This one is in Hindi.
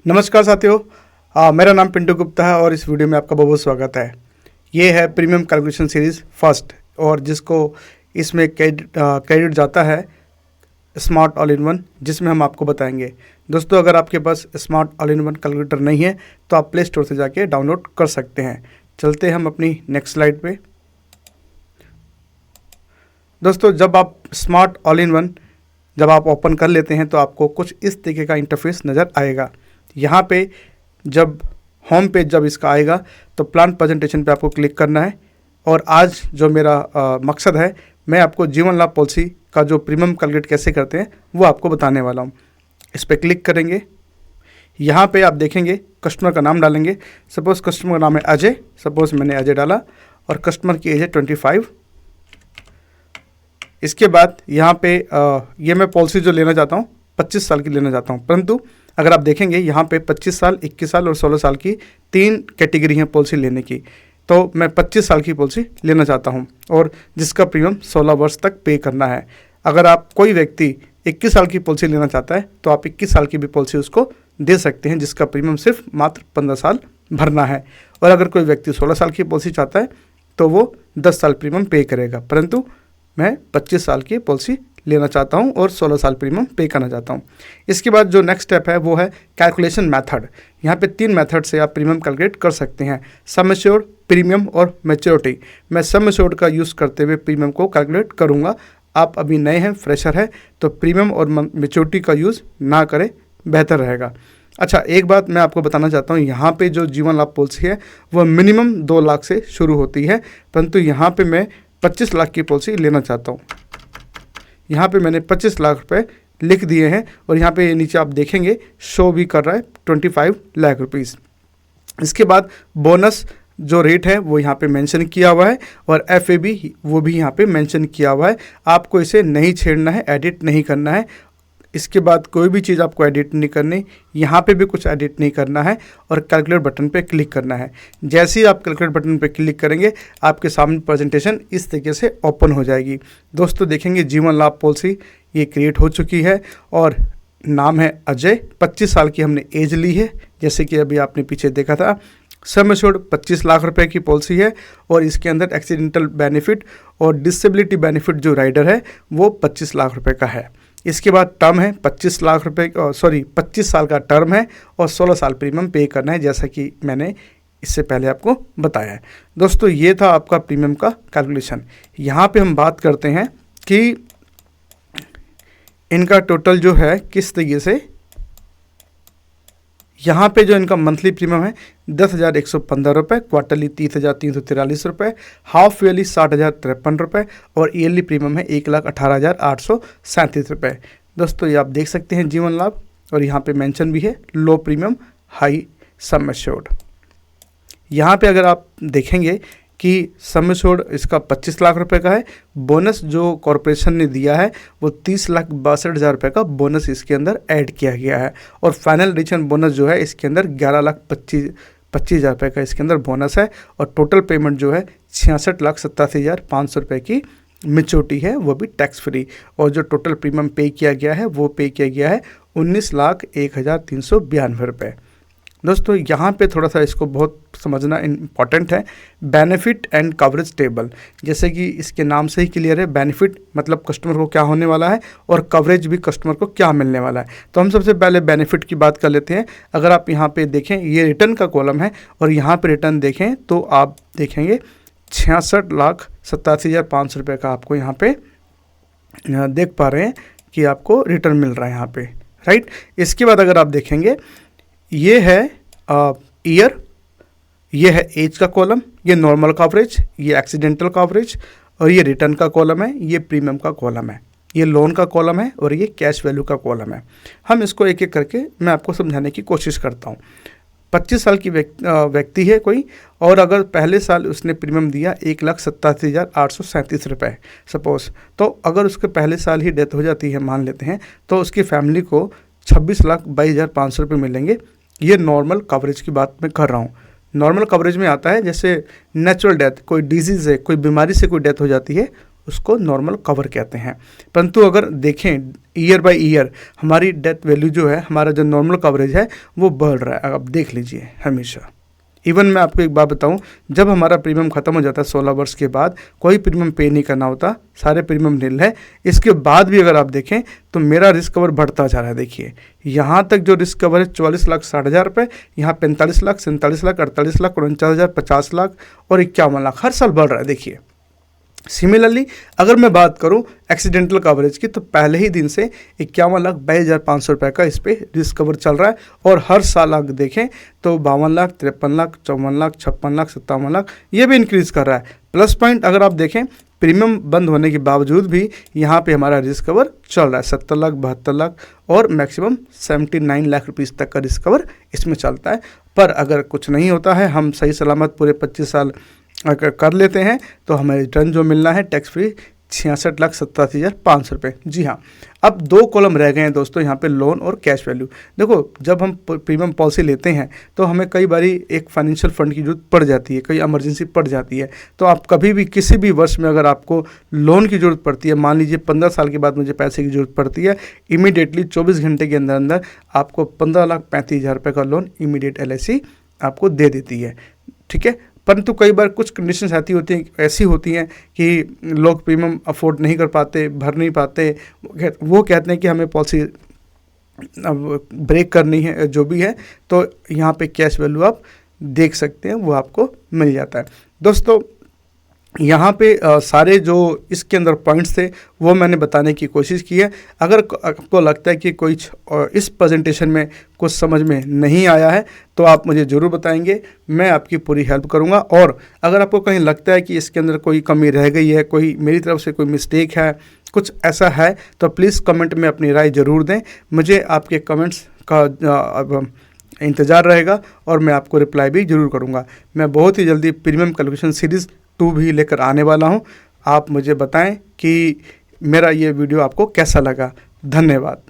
नमस्कार साथियों, मेरा नाम पिंटू गुप्ता है और इस वीडियो में आपका बहुत बहुत स्वागत है। ये है प्रीमियम कैलकुलेशन सीरीज़ फर्स्ट और जिसको इसमें क्रेडिट जाता है स्मार्ट ऑल इन वन, जिसमें हम आपको बताएंगे। दोस्तों, अगर आपके पास smart all in one calculator नहीं है तो आप प्ले स्टोर से जाके डाउनलोड कर सकते हैं। चलते हैं हम अपनी नेक्स्ट स्लाइड पे। दोस्तों, जब आप स्मार्ट ऑल इन वन जब आप ओपन कर लेते हैं तो आपको कुछ इस तरीके का इंटरफेस नज़र आएगा। यहाँ पे जब होम पेज जब इसका आएगा तो प्लान प्रेजेंटेशन पे आपको क्लिक करना है और आज जो मेरा मकसद है, मैं आपको जीवन लाभ पॉलिसी का जो प्रीमियम कैलकुलेट कैसे करते हैं वो आपको बताने वाला हूँ। इस पर क्लिक करेंगे। यहाँ पे आप देखेंगे कस्टमर का नाम डालेंगे। सपोज़ कस्टमर का नाम है अजय, सपोज़ मैंने अजय डाला और कस्टमर की एज है 25। इसके बाद यहाँ पे ये मैं पॉलिसी जो लेना चाहता हूँ 25 साल की लेना चाहता हूँ, परंतु अगर आप देखेंगे यहाँ पे 25 साल, 21 साल और 16 साल की 3 कैटेगरी हैं पॉलिसी लेने की। तो मैं 25 साल की पॉलिसी लेना चाहता हूँ और जिसका प्रीमियम 16 वर्ष तक पे करना है। अगर आप कोई व्यक्ति 21 साल की पॉलिसी लेना चाहता है तो आप 21 साल की भी पॉलिसी उसको दे सकते हैं, जिसका प्रीमियम सिर्फ मात्र 15 साल भरना है। और अगर कोई व्यक्ति 16 साल की पॉलिसी चाहता है तो वो 10 साल प्रीमियम पे करेगा, परंतु मैं 25 साल की पॉलिसी लेना चाहता हूं और 16 साल प्रीमियम पे करना चाहता हूं। इसके बाद जो नेक्स्ट स्टेप है वो है कैलकुलेशन मेथड। यहाँ पे 3 मेथड से आप प्रीमियम कैलकुलेट कर सकते हैं, सम एश्योर्ड, प्रीमियम और मैच्योरिटी। मैं सम एश्योर्ड का यूज़ करते हुए प्रीमियम को कैलकुलेट करूँगा। आप अभी नए हैं, फ्रेशर है, तो प्रीमियम और मैच्योरिटी का यूज़ ना करें, बेहतर रहेगा। अच्छा, एक बात मैं आपको बताना चाहता हूँ, यहाँ पे जो जीवन लाभ पॉलिसी है वह मिनिमम 2 लाख से शुरू होती है, परंतु यहाँ पे मैं 25 लाख की पॉलिसी लेना चाहता हूँ। यहाँ पे मैंने 25 लाख रुपए लिख दिए हैं और यहाँ पे नीचे आप देखेंगे शो भी कर रहा है 25 लाख रुपीज़। इसके बाद बोनस जो रेट है वो यहाँ पे मेंशन किया हुआ है और FAB वो भी यहाँ पे मेंशन किया हुआ है। आपको इसे नहीं छेड़ना है, एडिट नहीं करना है। इसके बाद कोई भी चीज़ आपको एडिट नहीं करनी, यहाँ पे भी कुछ एडिट नहीं करना है और कैलकुलेट बटन पे क्लिक करना है। जैसे ही आप कैलकुलेट बटन पे क्लिक करेंगे आपके सामने प्रेजेंटेशन इस तरीके से ओपन हो जाएगी। दोस्तों, देखेंगे जीवन लाभ पॉलिसी ये क्रिएट हो चुकी है और नाम है अजय। 25 साल की हमने एज ली है, जैसे कि अभी आपने पीछे देखा था। सम एश्योर्ड 25 लाख रुपए की पॉलिसी है और इसके अंदर एक्सीडेंटल बेनिफिट और डिसेबिलिटी बेनिफिट जो राइडर है वो 25 लाख रुपए का है। इसके बाद टर्म है 25 लाख रुपए, 25 साल का टर्म है और 16 साल प्रीमियम पे करना है, जैसा कि मैंने इससे पहले आपको बताया है। दोस्तों, ये था आपका प्रीमियम का कैलकुलेशन। यहाँ पे हम बात करते हैं कि इनका टोटल जो है किस तरीके से, यहाँ पे जो इनका मंथली प्रीमियम है 10,115 रुपये, क्वार्टरली 30,343 रुपये, हाफ ईयरली 60,053 रुपये और ईयरली प्रीमियम है 1,18,837 रुपये। दोस्तों, ये आप देख सकते हैं जीवन लाभ और यहाँ पे मेंशन भी है लो प्रीमियम हाई सम एश्योर्ड। यहाँ पे अगर आप देखेंगे कि सम एश्योर्ड इसका 25 लाख रुपए का है। बोनस जो कॉरपोरेशन ने दिया है वो 30,62,000 रुपये का बोनस इसके अंदर ऐड किया गया है और फाइनल एडिशन बोनस जो है इसके अंदर 11,25,000 रुपये का इसके अंदर बोनस है और टोटल पेमेंट जो है 66,87,500 रुपये की मैच्योरिटी है, वो भी टैक्स फ्री। और जो टोटल प्रीमियम पे किया गया है वो पे किया गया है 19,01,392 रुपये। दोस्तों, यहाँ पे थोड़ा सा इसको बहुत समझना इम्पॉर्टेंट है। बेनिफिट एंड कवरेज टेबल, जैसे कि इसके नाम से ही क्लियर है, बेनिफिट मतलब कस्टमर को क्या होने वाला है और कवरेज भी कस्टमर को क्या मिलने वाला है। तो हम सबसे पहले बेनिफिट की बात कर लेते हैं। अगर आप यहाँ पे देखें, ये रिटर्न का कॉलम है और यहाँ पे रिटर्न देखें तो आप देखेंगे 66,87,500 रुपये का आपको यहाँ पे देख पा रहे हैं कि आपको रिटर्न मिल रहा है यहाँ पे, राइट। इसके बाद अगर आप देखेंगे, ये है ईयर, ये है एज का कॉलम, ये नॉर्मल कवरेज, ये एक्सीडेंटल कवरेज और ये रिटर्न का कॉलम है, ये प्रीमियम का कॉलम है, ये लोन का कॉलम है और ये कैश वैल्यू का कॉलम है। हम इसको एक एक करके मैं आपको समझाने की कोशिश करता हूँ। 25 साल की व्यक्ति है कोई और अगर पहले साल उसने प्रीमियम दिया 1,87,837 रुपये सपोज़, तो अगर उसके पहले साल ही डेथ हो जाती है मान लेते हैं, तो उसकी फैमिली को 26,22,500 रुपये मिलेंगे। ये नॉर्मल कवरेज की बात मैं कर रहा हूँ। नॉर्मल कवरेज में आता है जैसे नेचुरल डेथ, कोई डिजीज़ है, कोई बीमारी से कोई डेथ हो जाती है उसको नॉर्मल कवर कहते हैं। परंतु अगर देखें ईयर बाय ईयर हमारी डेथ वैल्यू जो है, हमारा जो नॉर्मल कवरेज है वो बढ़ रहा है। आप देख लीजिए हमेशा। इवन मैं आपको एक बात बताऊं, जब हमारा प्रीमियम ख़त्म हो जाता है 16 वर्ष के बाद, कोई प्रीमियम पे नहीं करना होता, सारे प्रीमियम नील है। इसके बाद भी अगर आप देखें तो मेरा रिस्क कवर बढ़ता जा रहा है। देखिए यहाँ तक जो रिस्क कवर है 44,60,000 रुपये, यहाँ 45 लाख, 47 लाख, 48 लाख, 49,000, 50 लाख और 51 लाख, हर साल बढ़ रहा है। देखिए सिमिलरली अगर मैं बात करूं एक्सीडेंटल कवरेज की, तो पहले ही दिन से 51,22,500 रुपये का इस पर रिस्क कवर चल रहा है और हर साल अगर देखें तो 52 लाख, 53 लाख, 54 लाख, 56 लाख, 57 लाख ये भी इंक्रीज़ कर रहा है। प्लस पॉइंट अगर आप देखें प्रीमियम बंद होने के बावजूद भी यहाँ पे हमारा रिस्क कवर चल रहा है 70 लाख, 72 लाख और मैक्सिमम 79 लाख रुपीज़ तक का रिस्क कवर इसमें चलता है। पर अगर कुछ नहीं होता है, हम सही सलामत पूरे 25 साल अगर कर लेते हैं तो हमें रिटर्न जो मिलना है टैक्स फ्री 66,87,500 रुपये। जी हाँ, अब 2 कॉलम रह गए हैं दोस्तों यहाँ पे, लोन और कैश वैल्यू। देखो जब हम प्रीमियम पॉलिसी लेते हैं तो हमें कई बारी एक फाइनेंशियल फंड की जरूरत पड़ जाती है, कई इमरजेंसी पड़ जाती है। तो आप कभी भी किसी भी वर्ष में अगर आपको लोन की ज़रूरत पड़ती है, मान लीजिए 15 साल के बाद मुझे पैसे की ज़रूरत पड़ती है, इमीडिएटली 24 घंटे के अंदर अंदर आपको 15,35,000 रुपये का लोन इमीडिएट LIC आपको दे देती है। ठीक है, परंतु कई बार कुछ कंडीशंस ऐसी होती हैं कि लोग प्रीमियम अफोर्ड नहीं कर पाते, भर नहीं पाते, वो कहते हैं कि हमें पॉलिसी अब ब्रेक करनी है, जो भी है। तो यहाँ पे कैश वैल्यू आप देख सकते हैं, वो आपको मिल जाता है। दोस्तों यहाँ पे सारे जो इसके अंदर पॉइंट्स थे वो मैंने बताने की कोशिश की है। अगर आपको लगता है कि कोई इस प्रेजेंटेशन में कुछ समझ में नहीं आया है तो आप मुझे ज़रूर बताएंगे, मैं आपकी पूरी हेल्प करूँगा। और अगर आपको कहीं लगता है कि इसके अंदर कोई कमी रह गई है, कोई मेरी तरफ से कोई मिस्टेक है, कुछ ऐसा है, तो प्लीज़ कमेंट में अपनी राय ज़रूर दें। मुझे आपके कमेंट्स का इंतज़ार रहेगा और मैं आपको रिप्लाई भी ज़रूर करूँगा। मैं बहुत ही जल्दी प्रीमियम कैलकुलेशन सीरीज़ 2 भी लेकर आने वाला हूं। आप मुझे बताएं कि मेरा ये वीडियो आपको कैसा लगा। धन्यवाद।